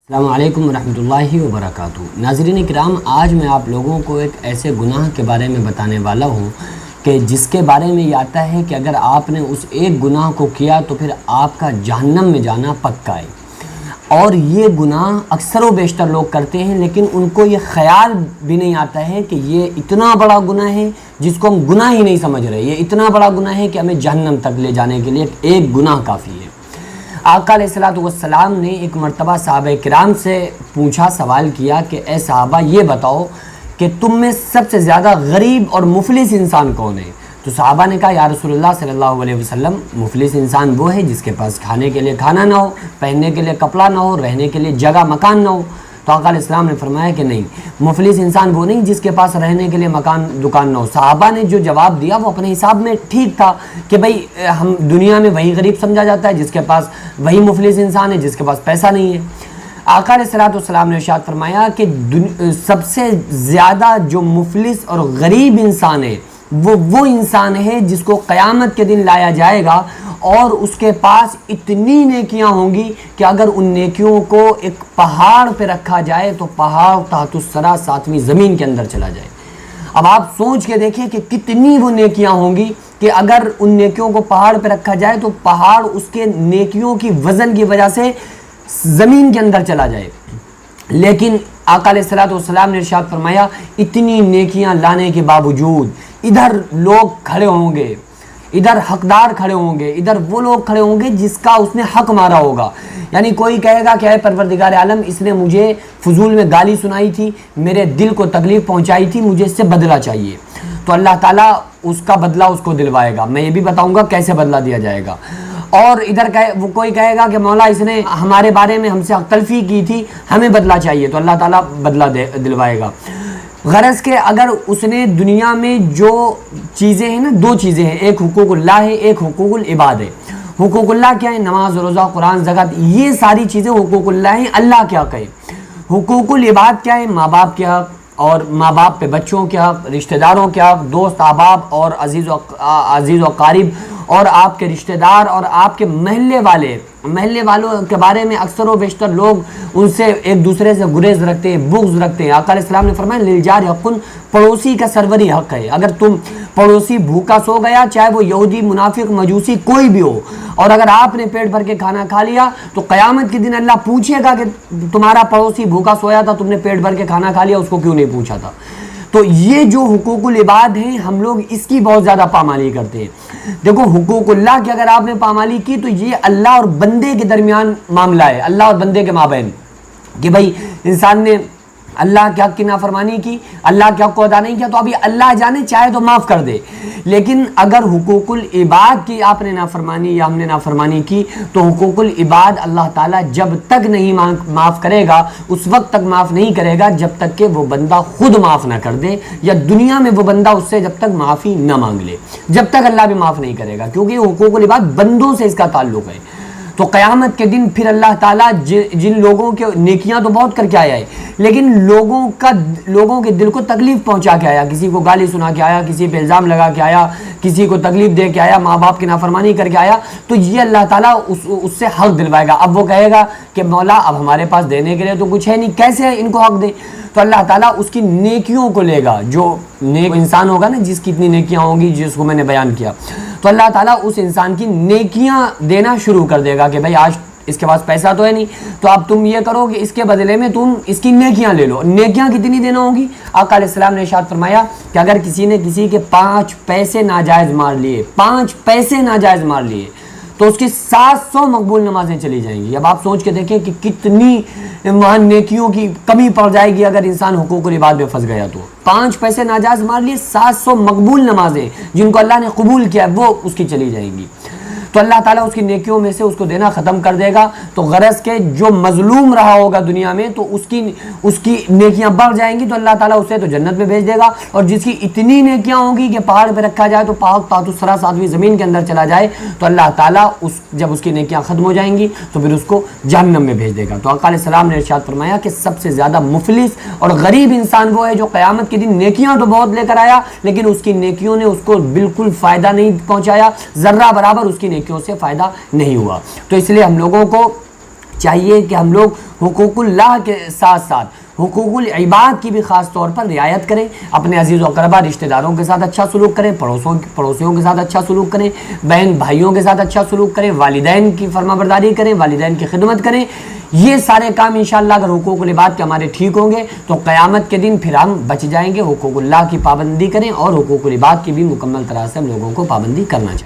السلام علیکم ورحمۃ اللہ وبرکاتہ۔ ناظرین کرام، آج میں آپ لوگوں کو ایک ایسے گناہ کے بارے میں بتانے والا ہوں کہ جس کے بارے میں یہ آتا ہے کہ اگر آپ نے اس ایک گناہ کو کیا تو پھر آپ کا جہنم میں جانا پکا ہے۔ اور یہ گناہ اکثر و بیشتر لوگ کرتے ہیں، لیکن ان کو یہ خیال بھی نہیں آتا ہے کہ یہ اتنا بڑا گناہ ہے جس کو ہم گناہ ہی نہیں سمجھ رہے۔ یہ اتنا بڑا گناہ ہے کہ ہمیں جہنم تک لے جانے کے لیے ایک گناہ کافی ہے۔ آقا علیہ الصلوۃ والسلام نے ایک مرتبہ صحابہ کرام سے پوچھا، سوال کیا کہ اے صحابہ یہ بتاؤ کہ تم میں سب سے زیادہ غریب اور مفلس انسان کون ہے؟ تو صحابہ نے کہا یا رسول اللہ صلی اللہ علیہ وسلم، مفلس انسان وہ ہے جس کے پاس کھانے کے لیے کھانا نہ ہو، پہننے کے لیے کپڑا نہ ہو، رہنے کے لیے جگہ مکان نہ ہو۔ تو آقا علیہ السلام نے فرمایا کہ نہیں، مفلس انسان وہ نہیں جس کے پاس رہنے کے لیے مکان دکان نہ ہو۔ صحابہ نے جو جواب دیا وہ اپنے حساب میں ٹھیک تھا کہ بھئی ہم دنیا میں وہی غریب سمجھا جاتا ہے جس کے پاس، وہی مفلس انسان ہے جس کے پاس پیسہ نہیں ہے۔ آقا علیہ الصلوۃ والسلام نے ارشاد فرمایا کہ سب سے زیادہ جو مفلس اور غریب انسان ہے وہ انسان ہے جس کو قیامت کے دن لایا جائے گا اور اس کے پاس اتنی نیکیاں ہوں گی کہ اگر ان نیکیوں کو ایک پہاڑ پہ رکھا جائے تو پہاڑ تحت الثری ساتویں زمین کے اندر چلا جائے۔ اب آپ سوچ کے دیکھیں کہ کتنی وہ نیکیاں ہوں گی کہ اگر ان نیکیوں کو پہاڑ پہ رکھا جائے تو پہاڑ اس کے نیکیوں کی وزن کی وجہ سے زمین کے اندر چلا جائے۔ لیکن آقا علیہ الصلوۃ والسلام نے ارشاد فرمایا اتنی نیکیاں لانے کے باوجود ادھر لوگ کھڑے ہوں گے، ادھر حقدار کھڑے ہوں گے، ادھر وہ لوگ کھڑے ہوں گے جس کا اس نے حق مارا ہوگا۔ یعنی کوئی کہے گا کہ اے پروردگار عالم، اس نے مجھے فضول میں گالی سنائی تھی، میرے دل کو تکلیف پہنچائی تھی، مجھے اس سے بدلہ چاہیے۔ تو اللہ تعالیٰ اس کا بدلہ اس کو دلوائے گا۔ میں یہ بھی بتاؤں گا کیسے بدلہ دیا جائے گا۔ اور ادھر وہ کوئی کہے گا کہ مولا اس نے ہمارے بارے میں ہم سے حق تلفی کی تھی، ہمیں بدلہ چاہیے، تو اللہ تعالیٰ بدلہ دلوائے گا۔ غرض کہ اگر اس نے دنیا میں جو چیزیں ہیں نا، دو چیزیں ہیں، ایک حقوق اللہ ہے، ایک حقوق العباد ہے۔ حقوق اللہ کیا ہے؟ نماز، روزہ، قرآن، زکوٰۃ، یہ ساری چیزیں حقوق اللہ ہیں، اللہ کے حق ہے۔ حقوق العباد کیا ہے؟ ماں باپ کے حق، اور ماں باپ پہ بچوں کے حق، رشتہ داروں کے حق، دوست احباب اور عزیز و اقارب، اور آپ کے رشتہ دار اور آپ کے محلے والوں کے بارے میں اکثر و بیشتر لوگ ان سے ایک دوسرے سے گریز رکھتے ہیں، بغض رکھتے ہیں۔ آقا علیہ السلام نے فرمایا للجار حق، پڑوسی کا سروری حق ہے۔ اگر تم پڑوسی بھوکا سو گیا، چاہے وہ یہودی، منافق، مجوسی کوئی بھی ہو، اور اگر آپ نے پیٹ بھر کے کھانا کھا لیا تو قیامت کے دن اللہ پوچھے گا کہ تمہارا پڑوسی بھوکا سویا تھا، تم نے پیٹ بھر کے کھانا کھا لیا، اس کو کیوں نہیں پوچھا تھا؟ تو یہ جو حقوق العباد ہیں ہم لوگ اس کی بہت زیادہ پامالی کرتے ہیں۔ دیکھو حقوق اللہ کی اگر آپ نے پامالی کی تو یہ اللہ اور بندے کے درمیان معاملہ ہے، اللہ اور بندے کے مابین، کہ بھئی انسان نے اللہ کے حق کی نافرمانی کی، اللہ کے حق کو ادا نہیں کیا، تو ابھی اللہ جانے چاہے تو معاف کر دے۔ لیکن اگر حقوق العباد کی آپ نے نافرمانی یا ہم نے نافرمانی کی تو حقوق العباد اللہ تعالیٰ جب تک نہیں معاف کرے گا، اس وقت تک معاف نہیں کرے گا جب تک کہ وہ بندہ خود معاف نہ کر دے، یا دنیا میں وہ بندہ اس سے جب تک معافی نہ مانگ لے، جب تک اللہ بھی معاف نہیں کرے گا، کیونکہ حقوق العباد بندوں سے اس کا تعلق ہے۔ تو قیامت کے دن پھر اللہ تعالیٰ جن لوگوں کے نیکیاں تو بہت کر کے آیا ہے، لیکن لوگوں کے دل کو تکلیف پہنچا کے آیا، کسی کو گالی سنا کے آیا، کسی پہ الزام لگا کے آیا، کسی کو تکلیف دے کے آیا، ماں باپ کی نافرمانی کر کے آیا، تو یہ اللہ تعالیٰ اس سے حق دلوائے گا۔ اب وہ کہے گا کہ مولا اب ہمارے پاس دینے کے لیے تو کچھ ہے نہیں، کیسے ان کو حق دیں؟ تو اللہ تعالیٰ اس کی نیکیوں کو لے گا، جو نیک انسان ہوگا نا جس کی اتنی نیکیاں ہوں گی جس کو میں نے بیان کیا، تو اللہ تعالیٰ اس انسان کی نیکیاں دینا شروع کر دے گا کہ بھائی آج اس کے پاس پیسہ تو ہے نہیں، تو اب تم یہ کرو کہ اس کے بدلے میں تم اس کی نیکیاں لے لو۔ نیکیاں کتنی دینا ہوگی؟ آقا علیہ السلام نے ارشاد فرمایا کہ اگر کسی نے کسی کے 5 پیسے ناجائز مار لیے، 5 پیسے ناجائز مار لیے، تو اس کی 700 مقبول نمازیں چلی جائیں گی۔ اب آپ سوچ کے دیکھیں کہ کتنی وہاں نیکیوں کی کمی پڑ جائے گی اگر انسان حقوق العباد میں پھنس گیا تو۔ 5 پیسے ناجائز مار لیے، 700 مقبول نمازیں جن کو اللہ نے قبول کیا وہ اس کی چلی جائیں گی۔ تو اللہ تعالیٰ اس کی نیکیوں میں سے اس کو دینا ختم کر دے گا۔ تو غرض کہ جو مظلوم رہا ہوگا دنیا میں تو اس کی نیکیاں بڑھ جائیں گی، تو اللہ تعالیٰ اسے تو جنت میں بھیج دے گا، اور جس کی اتنی نیکیاں ہوں گی کہ پہاڑ پہ رکھا جائے تو پہاڑ تحت الثری ساتویں زمین کے اندر چلا جائے، تو اللہ تعالیٰ جب اس کی نیکیاں ختم ہو جائیں گی تو پھر اس کو جہنم میں بھیج دے گا۔ تو آقا علیہ السلام نے ارشاد فرمایا کہ سب سے زیادہ مفلس اور غریب انسان وہ ہے جو قیامت کے دن نیکیاں تو بہت لے کر آیا لیکن اس کی نیکیوں نے اس کو بالکل فائدہ نہیں پہنچایا، ذرہ برابر اس کی نیکیوں سے فائدہ نہیں ہوا۔ تو اس لیے ہم لوگوں کو چاہیے کہ ہم لوگ حقوق اللہ کے ساتھ ساتھ حقوق العباد کی بھی خاص طور پر رعایت کریں، اپنے عزیز و اقربا رشتہ داروں کے ساتھ اچھا سلوک کریں، پڑوسیوں کے ساتھ اچھا سلوک کریں، بہن بھائیوں کے ساتھ اچھا سلوک کریں، والدین کی فرما برداری کریں، والدین کی خدمت کریں۔ یہ سارے کام انشاءاللہ اگر حقوق العباد کے ہمارے ٹھیک ہوں گے تو قیامت کے دن پھر ہم بچ جائیں گے۔ حقوق اللہ کی پابندی کریں اور حقوق العباد کی بھی مکمل طرح سے ہم لوگوں کو پابندی کرنا چاہیے۔